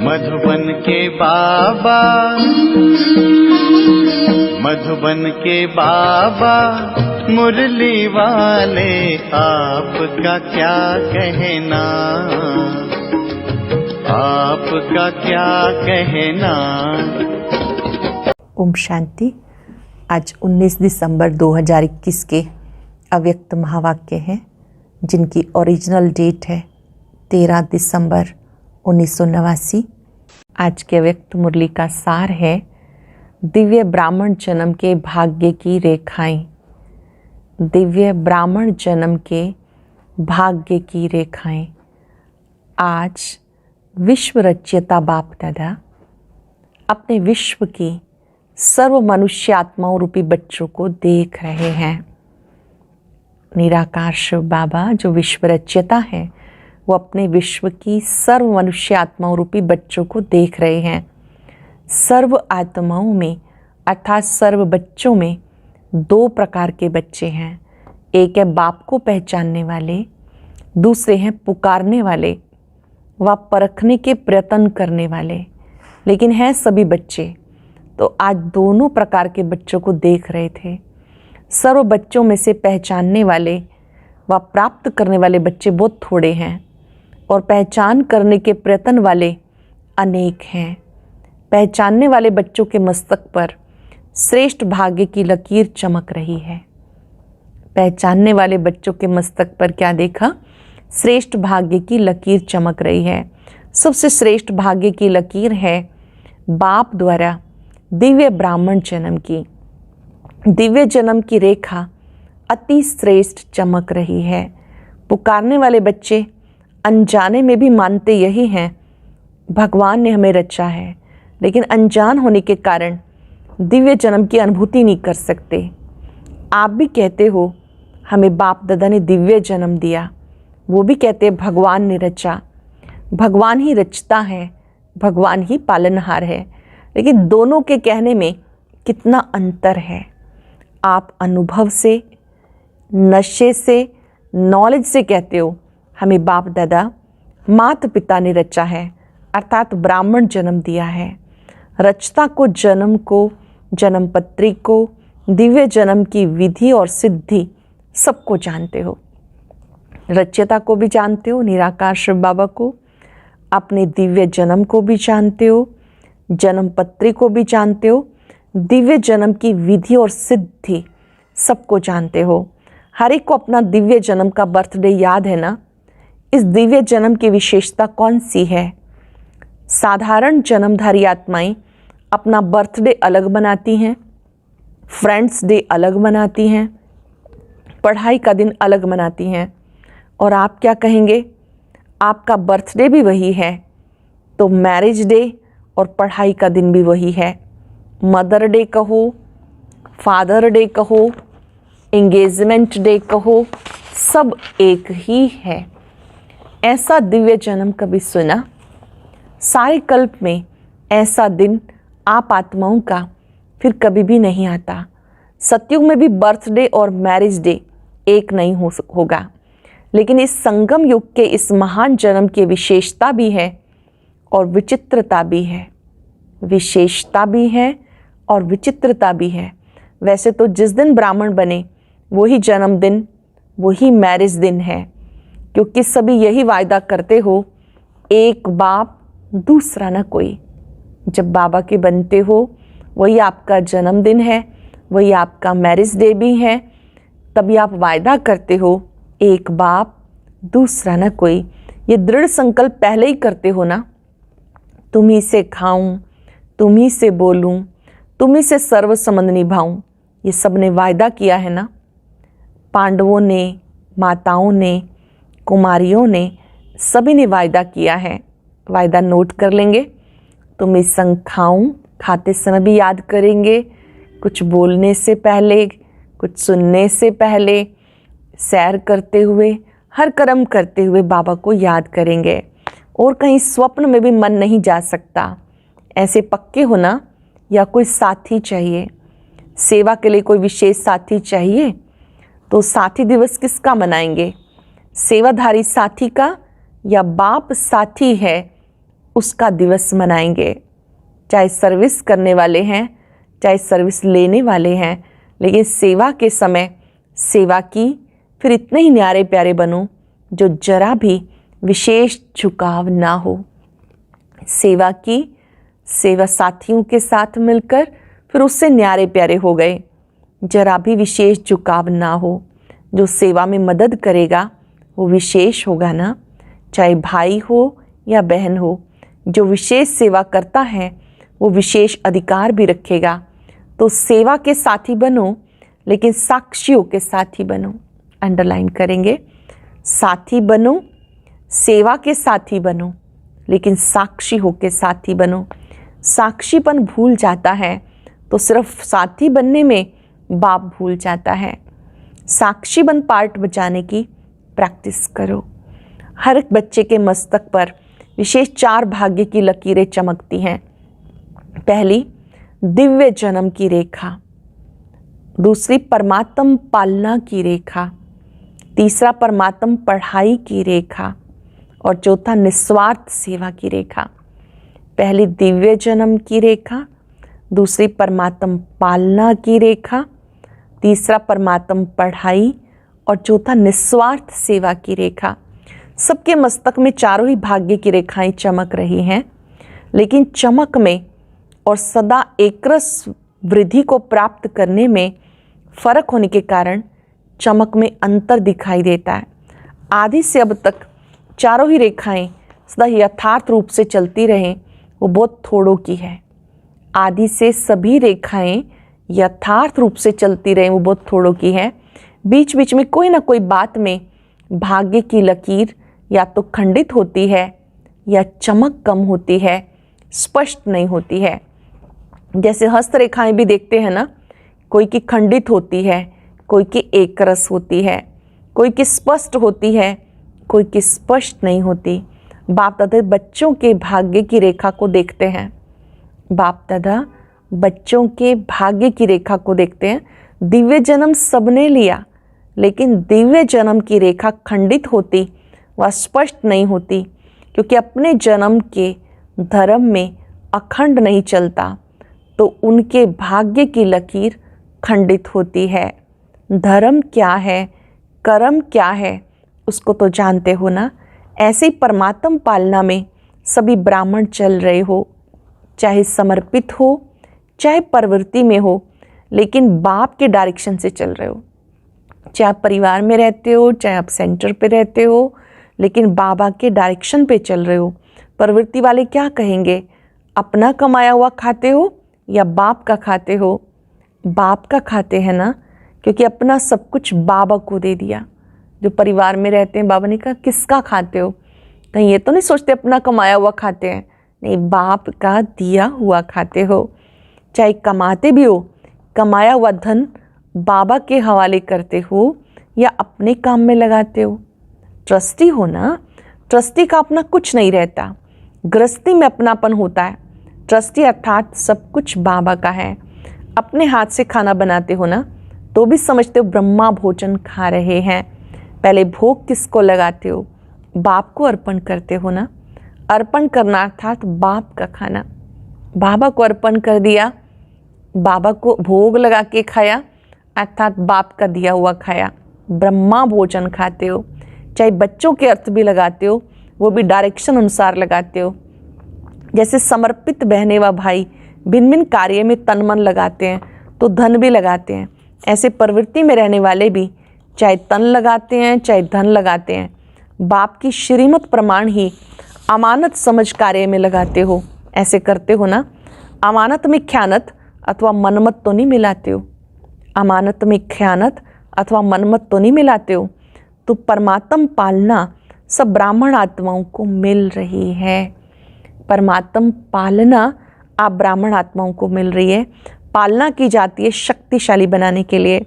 मधुबन के बाबा, मधुबन के बाबा मुरली वाले, आपका क्या कहना, आपका क्या कहना। ओम शांति। आज 19 दिसंबर 2021 के अव्यक्त महावाक्य हैं, जिनकी ओरिजिनल डेट है 13 दिसंबर 1989। आज के अव्यक्त मुरली का सार है दिव्य ब्राह्मण जन्म के भाग्य की रेखाएं। दिव्य ब्राह्मण जन्म के भाग्य की रेखाएं। आज विश्व रचयिता बाप दादा अपने विश्व की सर्व मनुष्य आत्माओं रूपी बच्चों को देख रहे हैं। निराकार शिव बाबा जो विश्व रचयिता है, वो अपने विश्व की सर्व मनुष्य आत्माओं रूपी बच्चों को देख रहे हैं। सर्व आत्माओं में अर्थात सर्व बच्चों में दो प्रकार के बच्चे हैं। एक है बाप को पहचानने वाले, दूसरे हैं पुकारने वाले व परखने के प्रयत्न करने वाले, लेकिन हैं सभी बच्चे। तो आज दोनों प्रकार के बच्चों को देख रहे थे। सर्व बच्चों में से पहचानने वाले व प्राप्त करने वाले बच्चे बहुत थोड़े हैं और पहचान करने के प्रयत्न वाले अनेक हैं। पहचानने वाले बच्चों के मस्तक पर श्रेष्ठ भाग्य की लकीर चमक रही है। पहचानने वाले बच्चों के मस्तक पर क्या देखा? श्रेष्ठ भाग्य की लकीर चमक रही है। सबसे श्रेष्ठ भाग्य की लकीर है बाप द्वारा दिव्य ब्राह्मण जन्म की। दिव्य जन्म की रेखा अति श्रेष्ठ चमक रही है। पुकारने वाले बच्चे अनजाने में भी मानते यही हैं, भगवान ने हमें रचा है, लेकिन अनजान होने के कारण दिव्य जन्म की अनुभूति नहीं कर सकते। आप भी कहते हो हमें बाप दादा ने दिव्य जन्म दिया, वो भी कहते हैं भगवान ने रचा। भगवान ही रचता है, भगवान ही पालनहार है, लेकिन दोनों के कहने में कितना अंतर है। आप अनुभव से, नशे से, नॉलेज से कहते हो हमें बाप दादा माता पिता ने रचा है, अर्थात ब्राह्मण जन्म दिया है। रचता को, जन्म को, जन्म पत्री को, दिव्य जन्म की विधि और सिद्धि सबको जानते हो। रचयिता को भी जानते हो, निराकार शिव बाबा को, अपने दिव्य जन्म को भी जानते हो, जन्म पत्री को भी जानते हो, दिव्य जन्म की विधि और सिद्धि सबको जानते हो। हर एक को अपना दिव्य जन्म का बर्थडे याद है ना? इस दिव्य जन्म की विशेषता कौन सी है? साधारण जन्मधारी आत्माएं अपना बर्थडे अलग मनाती हैं, फ्रेंड्स डे अलग मनाती हैं, पढ़ाई का दिन अलग मनाती हैं। और आप क्या कहेंगे? आपका बर्थडे भी वही है, तो मैरिज डे और पढ़ाई का दिन भी वही है। मदर डे कहो, फादर डे कहो, एंगेजमेंट डे कहो, सब एक ही है। ऐसा दिव्य जन्म कभी सुना? सारे कल्प में ऐसा दिन आप आत्माओं का फिर कभी भी नहीं आता। सतयुग में भी बर्थडे और मैरिज डे एक नहीं होगा, लेकिन इस संगम युग के इस महान जन्म की विशेषता भी है और विचित्रता भी है। विशेषता भी है और विचित्रता भी है। वैसे तो जिस दिन ब्राह्मण बने वही जन्मदिन, वही मैरिज दिन है, क्योंकि सभी यही वायदा करते हो, एक बाप दूसरा न कोई। जब बाबा के बनते हो वही आपका जन्मदिन है, वही आपका मैरिज डे भी है। तभी आप वायदा करते हो, एक बाप दूसरा न कोई। ये दृढ़ संकल्प पहले ही करते हो ना। तुम्ही से खाऊं, तुम्ही से बोलूं, तुम्ही से सर्व संबंध निभाऊं, ये सब ने वायदा किया है ना। पांडवों ने, माताओं ने, कुमारियों ने, सभी ने वायदा किया है। वायदा नोट कर लेंगे। तुम्हें संग खाऊं, खाते समय भी याद करेंगे, कुछ बोलने से पहले, कुछ सुनने से पहले, सैर करते हुए, हर कर्म करते हुए बाबा को याद करेंगे। और कहीं स्वप्न में भी मन नहीं जा सकता। ऐसे पक्के हो ना। या कोई साथी चाहिए, सेवा के लिए कोई विशेष साथी चाहिए, तो साथी दिवस किसका मनाएंगे? सेवाधारी साथी का या बाप साथी है उसका दिवस मनाएंगे। चाहे सर्विस करने वाले हैं, चाहे सर्विस लेने वाले हैं, लेकिन सेवा के समय सेवा की, फिर इतने ही न्यारे प्यारे बनो जो जरा भी विशेष झुकाव ना हो। सेवा की, सेवा साथियों के साथ मिलकर फिर उससे न्यारे प्यारे हो गए, जरा भी विशेष झुकाव ना हो। जो सेवा में मदद करेगा वो विशेष होगा ना, चाहे भाई हो या बहन हो। जो विशेष सेवा करता है वो विशेष अधिकार भी रखेगा। तो सेवा के साथी बनो, लेकिन साक्षियों के साथी बनो। अंडरलाइन करेंगे, साथी बनो, सेवा के साथी बनो, लेकिन साक्षी हो के साथी बनो। साक्षीपन भूल जाता है तो सिर्फ साथी बनने में बाप भूल जाता है। साक्षी बन पार्ट बजाने की प्रैक्टिस करो। हर एक बच्चे के मस्तक पर विशेष 4 भाग्य की लकीरें चमकती हैं। पहली, दिव्य जन्म की रेखा। दूसरी, परमात्म पालना की रेखा। तीसरा, परमात्म पढ़ाई की रेखा। और चौथा, निस्वार्थ सेवा की रेखा। पहली दिव्य जन्म की रेखा, दूसरी परमात्म पालना की रेखा, तीसरा परमात्म पढ़ाई और चौथा निस्वार्थ सेवा की रेखा। सबके मस्तक में चारों ही भाग्य की रेखाएं चमक रही हैं, लेकिन चमक में और सदा एकरस वृद्धि को प्राप्त करने में फर्क होने के कारण चमक में अंतर दिखाई देता है। आदि से अब तक चारों ही रेखाएं सदा यथार्थ रूप से चलती रहें, वो बहुत थोड़ों की है। आदि से सभी रेखाएं यथार्थ रूप से चलती रहें, वो बहुत थोड़ों की है। बीच बीच में कोई ना कोई बात में भाग्य की लकीर या तो खंडित होती है या चमक कम होती है, स्पष्ट नहीं होती है। जैसे हस्तरेखाएं भी देखते हैं ना, कोई की खंडित होती है, कोई की एकरस होती है, कोई की स्पष्ट होती है, कोई की स्पष्ट नहीं होती। बाप दादा बच्चों के भाग्य की रेखा को देखते हैं। बाप दादा बच्चों के भाग्य की रेखा को देखते हैं। दिव्य जन्म सबने लिया, लेकिन दिव्य जन्म की रेखा खंडित होती व स्पष्ट नहीं होती, क्योंकि अपने जन्म के धर्म में अखंड नहीं चलता, तो उनके भाग्य की लकीर खंडित होती है। धर्म क्या है, कर्म क्या है, उसको तो जानते हो ना। ऐसे ही परमात्म पालना में सभी ब्राह्मण चल रहे हो, चाहे समर्पित हो चाहे प्रवृत्ति में हो, लेकिन बाप के डायरेक्शन से चल रहे हो। चाहे आप परिवार में रहते हो, चाहे आप सेंटर पे रहते हो, लेकिन बाबा के डायरेक्शन पे चल रहे हो। प्रवृत्ति वाले क्या कहेंगे, अपना कमाया हुआ खाते हो या बाप का खाते हो? बाप का खाते हैं ना, क्योंकि अपना सब कुछ बाबा को दे दिया। जो परिवार में रहते हैं, बाबा ने कहा किसका खाते हो? कहीं ये तो नहीं सोचते अपना कमाया हुआ खाते हैं, नहीं, बाप का दिया हुआ खाते हो। चाहे कमाते भी हो, कमाया हुआ धन बाबा के हवाले करते हो या अपने काम में लगाते हो। ट्रस्टी हो ना, ट्रस्टी का अपना कुछ नहीं रहता, गृहस्थी में अपनापन होता है। ट्रस्टी अर्थात सब कुछ बाबा का है। अपने हाथ से खाना बनाते हो ना, तो भी समझते हो ब्रह्मा भोजन खा रहे हैं। पहले भोग किसको लगाते हो? बाप को अर्पण करते हो ना। अर्पण करना अर्थात बाप का खाना। बाबा को अर्पण कर दिया, बाबा को भोग लगा के खाया, अर्थात बाप का दिया हुआ खाया। ब्रह्मा भोजन खाते हो। चाहे बच्चों के अर्थ भी लगाते हो, वो भी डायरेक्शन अनुसार लगाते हो। जैसे समर्पित बहनें व भाई भिन्न भिन्न कार्य में तन मन लगाते हैं, तो धन भी लगाते हैं। ऐसे प्रवृत्ति में रहने वाले भी चाहे तन लगाते हैं चाहे धन लगाते हैं, बाप की श्रीमत प्रमाण ही अमानत समझ कार्य में लगाते हो। ऐसे करते हो ना। अमानत में ख्यानत अथवा मनमत तो नहीं मिलाते हो। अमानत में ख्यानत अथवा मनमत तो नहीं मिलाते हो। तो परमात्म पालना सब ब्राह्मण आत्माओं को मिल रही है। परमात्म पालना आप ब्राह्मण आत्माओं को मिल रही है। पालना की जाती है शक्तिशाली बनाने के लिए।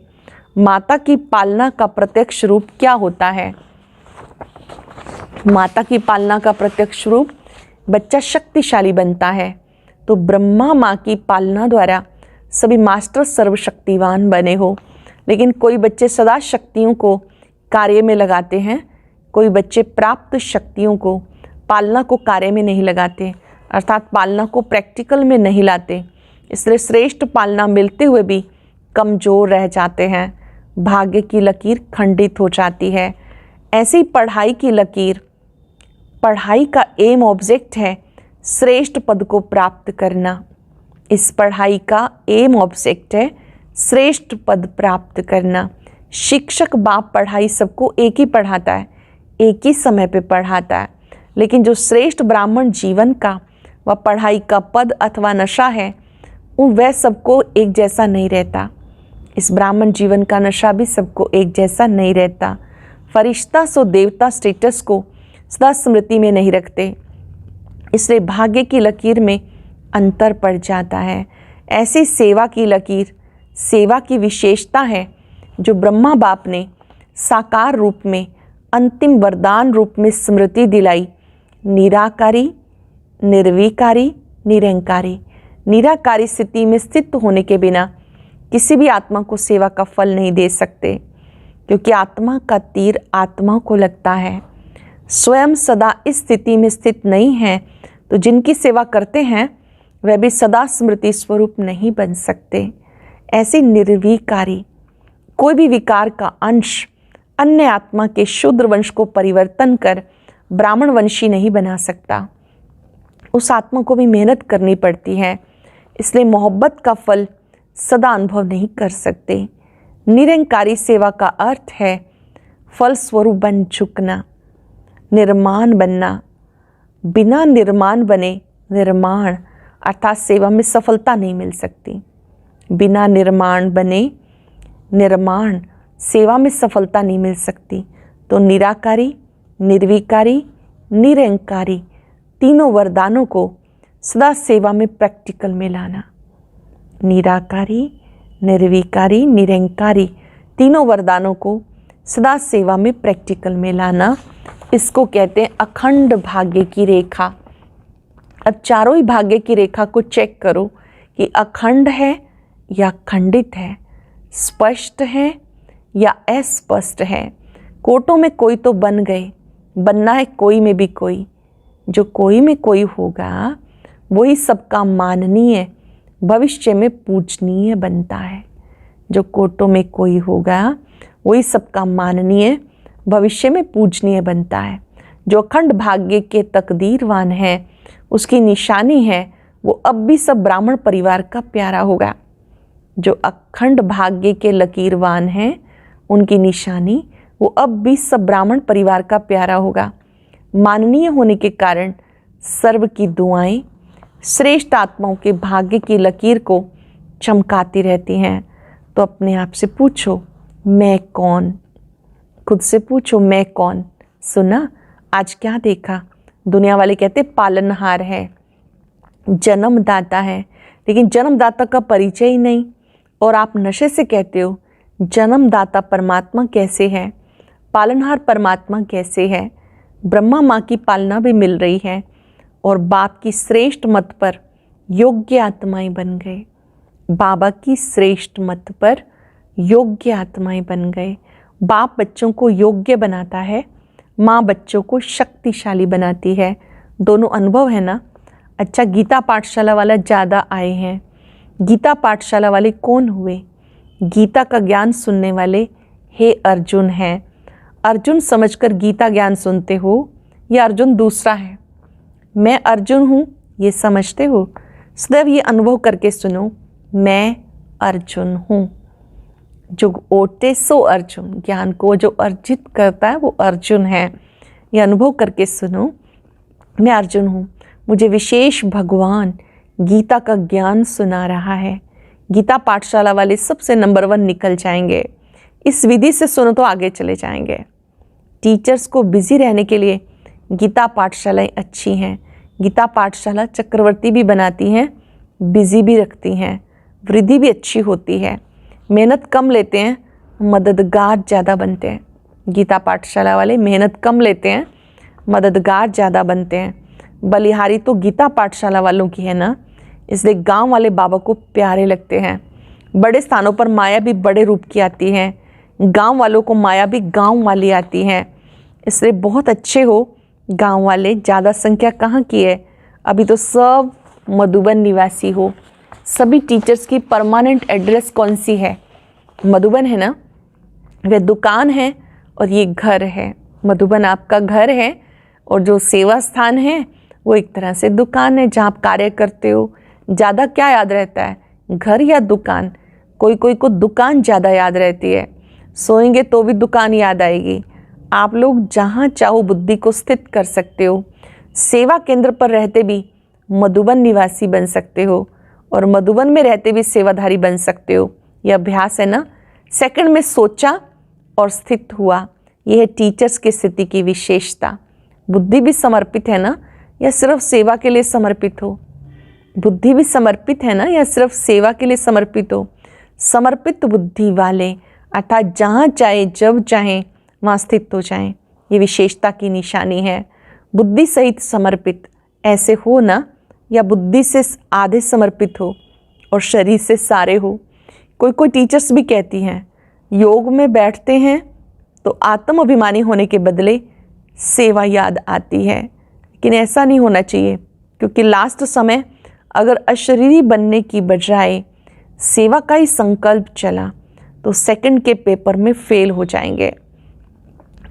माता की पालना का प्रत्यक्ष रूप क्या होता है? माता की पालना का प्रत्यक्ष रूप बच्चा शक्तिशाली बनता है। तो ब्रह्मा माँ की पालना द्वारा सभी मास्टर सर्वशक्तिवान बने हो। लेकिन कोई बच्चे सदा शक्तियों को कार्य में लगाते हैं, कोई बच्चे प्राप्त शक्तियों को पालना को कार्य में नहीं लगाते, अर्थात पालना को प्रैक्टिकल में नहीं लाते। इसलिए श्रेष्ठ पालना मिलते हुए भी कमज़ोर रह जाते हैं। भाग्य की लकीर खंडित हो जाती है। ऐसी पढ़ाई की लकीर, पढ़ाई का एम ऑब्जेक्ट है श्रेष्ठ पद को प्राप्त करना। इस पढ़ाई का एम ऑब्जेक्ट है श्रेष्ठ पद प्राप्त करना। शिक्षक बाप पढ़ाई सबको एक ही पढ़ाता है, एक ही समय पे पढ़ाता है, लेकिन जो श्रेष्ठ ब्राह्मण जीवन का वह पढ़ाई का पद अथवा नशा है, वह सबको एक जैसा नहीं रहता। इस ब्राह्मण जीवन का नशा भी सबको एक जैसा नहीं रहता। फरिश्ता सो देवता स्टेटस को सदा स्मृति में नहीं रखते, इसलिए भाग्य की लकीर में अंतर पड़ जाता है। ऐसी सेवा की लकीर, सेवा की विशेषता है जो ब्रह्मा बाप ने साकार रूप में, अंतिम वरदान रूप में स्मृति दिलाई। निराकारी, निर्विकारी, निरंकारी। निराकारी स्थिति में स्थित होने के बिना किसी भी आत्मा को सेवा का फल नहीं दे सकते, क्योंकि आत्मा का तीर आत्मा को लगता है। स्वयं सदा इस स्थिति में स्थित नहीं है तो जिनकी सेवा करते हैं वह भी सदा स्मृति स्वरूप नहीं बन सकते। ऐसी निर्विकारी, कोई भी विकार का अंश अन्य आत्मा के शूद्र वंश को परिवर्तन कर ब्राह्मण वंशी नहीं बना सकता। उस आत्मा को भी मेहनत करनी पड़ती है, इसलिए मोहब्बत का फल सदा अनुभव नहीं कर सकते। निरंकारी सेवा का अर्थ है फल स्वरूप बन चुकना, निर्माण बनना। बिना निर्माण बने निर्माण अर्थात सेवा में सफलता नहीं मिल सकती। बिना निर्माण बने निर्माण, सेवा में सफलता नहीं मिल सकती। तो निराकारी, निर्विकारी, निरंकारी तीनों वरदानों को सदा सेवा में प्रैक्टिकल में लाना। निराकारी, निर्विकारी, निरंकारी तीनों वरदानों को सदा सेवा में प्रैक्टिकल में लाना, इसको कहते हैं अखंड भाग्य की रेखा। अब चारों ही भाग्य की रेखा को चेक करो कि अखंड है या खंडित है, स्पष्ट है या अस्पष्ट है। कोटों में कोई तो बन गए, बनना है कोई में भी कोई। जो कोई में कोई होगा वही सबका माननीय, भविष्य में पूजनीय बनता है। जो कोटों में कोई होगा वही सबका माननीय, भविष्य में पूजनीय बनता है। जो अखंड भाग्य के तकदीरवान है, उसकी निशानी है वो अब भी सब ब्राह्मण परिवार का प्यारा होगा। जो अखंड भाग्य के लकीरवान हैं, उनकी निशानी वो अब भी सब ब्राह्मण परिवार का प्यारा होगा। माननीय होने के कारण सर्व की दुआएं श्रेष्ठ आत्माओं के भाग्य की लकीर को चमकाती रहती हैं। तो अपने आप से पूछो, मैं कौन? खुद से पूछो, मैं कौन? सुना आज क्या देखा? दुनिया वाले कहते पालनहार है, जन्मदाता है, लेकिन जन्मदाता का परिचय ही नहीं। और आप नशे से कहते हो जन्मदाता परमात्मा कैसे है, पालनहार परमात्मा कैसे है? ब्रह्मा माँ की पालना भी मिल रही है और बाप की श्रेष्ठ मत पर योग्य आत्माएं बन गए। बाबा की श्रेष्ठ मत पर योग्य आत्माएं बन गए। बाप बच्चों को योग्य बनाता है, माँ बच्चों को शक्तिशाली बनाती है। दोनों अनुभव है ना। अच्छा, गीता पाठशाला वाला ज़्यादा आए हैं। गीता पाठशाला वाले कौन हुए? गीता का ज्ञान सुनने वाले हे अर्जुन हैं। अर्जुन समझकर गीता ज्ञान सुनते हो या अर्जुन दूसरा है? मैं अर्जुन हूँ ये समझते हो? सदैव ये अनुभव करके सुनो, मैं अर्जुन हूँ। जो ओटे सो अर्जुन, ज्ञान को जो अर्जित करता है वो अर्जुन है। ये अनुभव करके सुनो, मैं अर्जुन हूँ, मुझे विशेष भगवान गीता का ज्ञान सुना रहा है। गीता पाठशाला वाले सबसे नंबर 1 निकल जाएंगे। इस विधि से सुनो तो आगे चले जाएंगे। टीचर्स को बिजी रहने के लिए गीता पाठशालाएं अच्छी हैं। गीता पाठशाला चक्रवर्ती भी बनाती हैं, बिजी भी रखती हैं, वृद्धि भी अच्छी होती है। मेहनत कम लेते हैं, मददगार ज़्यादा बनते हैं। गीता पाठशाला वाले मेहनत कम लेते हैं, मददगार ज़्यादा बनते हैं। बलिहारी तो गीता पाठशाला वालों की है ना, इसलिए गांव वाले बाबा को प्यारे लगते हैं। बड़े स्थानों पर माया भी बड़े रूप की आती है, गांव वालों को माया भी गांव वाली आती है। इसलिए बहुत अच्छे हो गांव वाले ज़्यादा संख्या कहाँ की है? अभी तो सब मधुबन निवासी हो। सभी टीचर्स की परमानेंट एड्रेस कौन सी है? मधुबन है ना। वे दुकान है और ये घर है। मधुबन आपका घर है और जो सेवा स्थान है वो एक तरह से दुकान है जहाँ आप कार्य करते हो। ज़्यादा क्या याद रहता है, घर या दुकान? कोई कोई को दुकान ज़्यादा याद रहती है, सोएंगे तो भी दुकान याद आएगी। आप लोग जहाँ चाहो बुद्धि को स्थित कर सकते हो। सेवा केंद्र पर रहते भी मधुबन निवासी बन सकते हो और मधुबन में रहते भी सेवाधारी बन सकते हो। यह अभ्यास है ना। सेकंड में सोचा और स्थित हुआ। यह है टीचर्स की स्थिति की विशेषता। बुद्धि भी समर्पित है ना, या सिर्फ सेवा के लिए समर्पित हो? बुद्धि भी समर्पित है ना, या सिर्फ सेवा के लिए समर्पित हो? समर्पित बुद्धि वाले अर्थात जहाँ चाहे जब चाहे वहाँ स्थित हो जाएं, ये विशेषता की निशानी है। बुद्धि सहित समर्पित ऐसे हो ना, या बुद्धि से आधे समर्पित हो और शरीर से सारे हो। कोई कोई टीचर्स भी कहती हैं योग में बैठते हैं तो आत्म अभिमानी होने के बदले सेवा याद आती है, लेकिन ऐसा नहीं होना चाहिए, क्योंकि लास्ट समय अगर अशरीरी बनने की बजाय सेवा का ही संकल्प चला तो सेकंड के पेपर में फेल हो जाएंगे।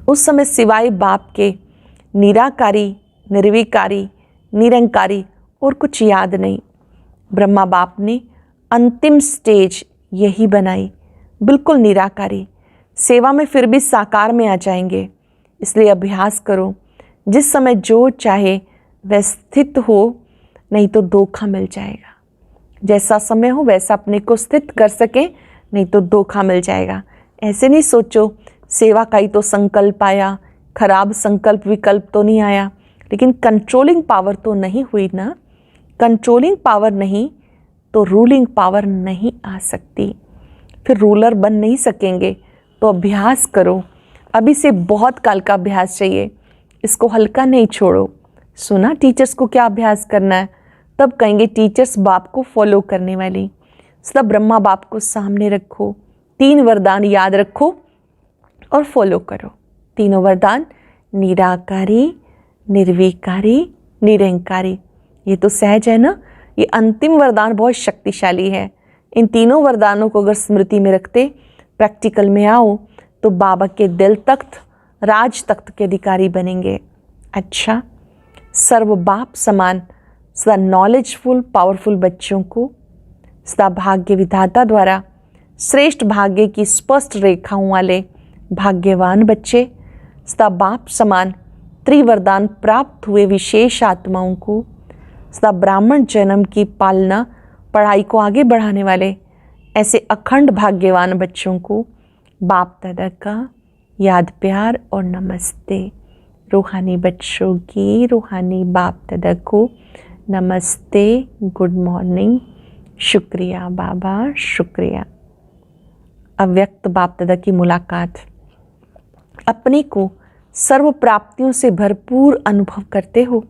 उस समय सिवाय बाप के निराकारी, निर्विकारी, निरंकारी और कुछ याद नहीं। ब्रह्मा बाप ने अंतिम स्टेज यही बनाई, बिल्कुल निराकारी। सेवा में फिर भी साकार में आ जाएंगे। इसलिए अभ्यास करो, जिस समय जो चाहे वह स्थित हो, नहीं तो धोखा मिल जाएगा। जैसा समय हो वैसा अपने को स्थित कर सके, नहीं तो धोखा मिल जाएगा। ऐसे नहीं सोचो सेवा का ही तो संकल्प आया, खराब संकल्प विकल्प तो नहीं आया, लेकिन कंट्रोलिंग पावर तो नहीं हुई ना। कंट्रोलिंग पावर नहीं तो रूलिंग पावर नहीं आ सकती, फिर रूलर बन नहीं सकेंगे। तो अभ्यास करो। अभी से बहुत काल का अभ्यास चाहिए, इसको हल्का नहीं छोड़ो। सुना टीचर्स को क्या अभ्यास करना है, तब कहेंगे टीचर्स बाप को फॉलो करने वाली। सब ब्रह्मा बाप को सामने रखो, 3 वरदान याद रखो और फॉलो करो। तीनों वरदान निराकारी, निर्विकारी, निरंकारी। ये तो सहज है ना। ये अंतिम वरदान बहुत शक्तिशाली है। इन तीनों वरदानों को अगर स्मृति में रखते प्रैक्टिकल में आओ तो बाबा के दिल तख्त, राज तख्त के अधिकारी बनेंगे। अच्छा, सर्व बाप समान सदा नॉलेजफुल पावरफुल बच्चों को सदा भाग्य विधाता द्वारा श्रेष्ठ भाग्य की स्पष्ट रेखाओं वाले भाग्यवान बच्चे, सदा बाप समान त्रिवरदान प्राप्त हुए विशेष आत्माओं को, सदा ब्राह्मण जन्म की पालना पढ़ाई को आगे बढ़ाने वाले ऐसे अखंड भाग्यवान बच्चों को बाप दादा का याद प्यार और नमस्ते। रूहानी बच्चों की रूहानी बाप दादा को नमस्ते, गुड मॉर्निंग, शुक्रिया बाबा, शुक्रिया। अव्यक्त बाप दादा की मुलाकात। अपने को सर्व प्राप्तियों से भरपूर अनुभव करते हो।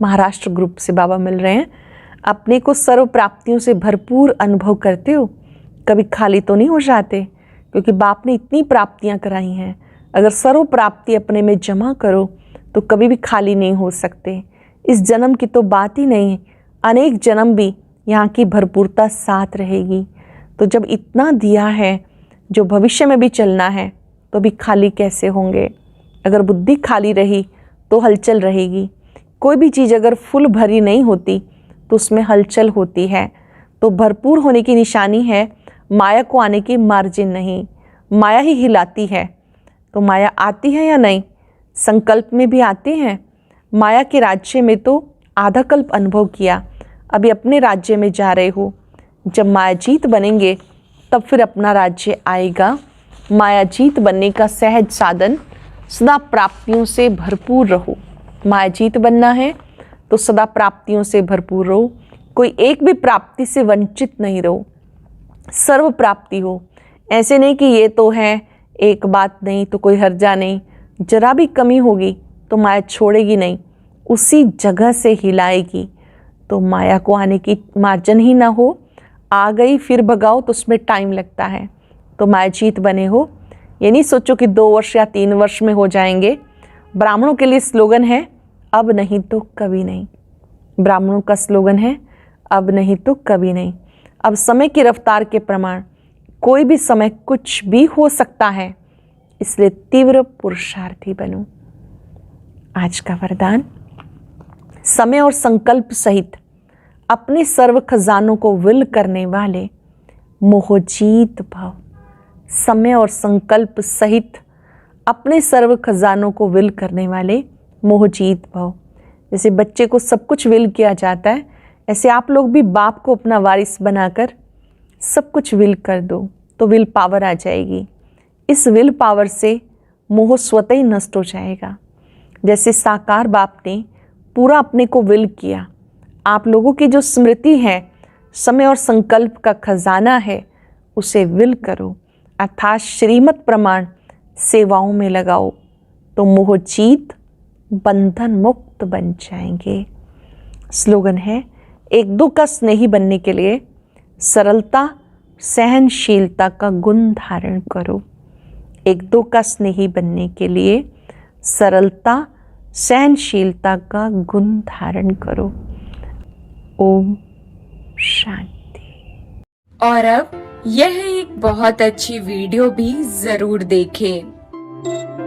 महाराष्ट्र ग्रुप से बाबा मिल रहे हैं। अपने को सर्व प्राप्तियों से भरपूर अनुभव करते हो। कभी खाली तो नहीं हो जाते, क्योंकि बाप ने इतनी प्राप्तियां कराई हैं। अगर सर्व प्राप्ति अपने में जमा करो तो कभी भी खाली नहीं हो सकते। इस जन्म की तो बात ही नहीं, अनेक जन्म भी यहाँ की भरपूरता साथ रहेगी। तो जब इतना दिया है, जो भविष्य में भी चलना है, तो भी खाली कैसे होंगे। अगर बुद्धि खाली रही तो हलचल रहेगी। कोई भी चीज़ अगर फुल भरी नहीं होती तो उसमें हलचल होती है। तो भरपूर होने की निशानी है माया को आने की मार्जिन नहीं। माया ही हिलाती है। तो माया आती है या नहीं, संकल्प में भी आती है। माया के राज्य में तो आधा कल्प अनुभव किया, अभी अपने राज्य में जा रहे हो। जब मायाजीत बनेंगे तब फिर अपना राज्य आएगा। मायाजीत बनने का सहज साधन सदा प्राप्तियों से भरपूर रहो। मायाजीत बनना है तो सदा प्राप्तियों से भरपूर रहो। कोई एक भी प्राप्ति से वंचित नहीं रहो। सर्व प्राप्ति हो। ऐसे नहीं कि ये तो है, एक बात नहीं तो कोई हर्जा नहीं। जरा भी कमी होगी तो माया छोड़ेगी नहीं, उसी जगह से हिलाएगी। तो माया को आने की मार्जिन ही ना हो। आ गई फिर भगाओ तो उसमें टाइम लगता है। तो मायाजीत बने हो। ये नहीं सोचो कि 2 वर्ष या 3 वर्ष में हो जाएंगे। ब्राह्मणों के लिए स्लोगन है अब नहीं तो कभी नहीं। ब्राह्मणों का स्लोगन है, अब नहीं तो कभी नहीं। अब समय की रफ्तार के प्रमाण कोई भी समय कुछ भी हो सकता है, इसलिए तीव्र पुरुषार्थी बनो। आज का वरदान, समय और संकल्प सहित अपने सर्व खजानों को विल करने वाले मोहजीत भव। समय और संकल्प सहित अपने सर्व खजानों को विल करने वाले मोहजीत भव। जैसे बच्चे को सब कुछ विल किया जाता है, ऐसे आप लोग भी बाप को अपना वारिस बनाकर सब कुछ विल कर दो, तो विल पावर आ जाएगी। इस विल पावर से मोह स्वतः ही नष्ट हो जाएगा। जैसे साकार बाप ने पूरा अपने को विल किया, आप लोगों की जो स्मृति है, समय और संकल्प का खजाना है, उसे विल करो, अर्थात श्रीमत प्रमाण सेवाओं में लगाओ, तो मोहजीत बंधन मुक्त बन जाएंगे। स्लोगन है, एक दो का स्नेही बनने के लिए सरलता सहनशीलता का गुण धारण करो। एक दो का स्नेही बनने के लिए सरलता सहनशीलता का गुण धारण करो। ओम शांति। और अब यह एक बहुत अच्छी वीडियो भी जरूर देखें।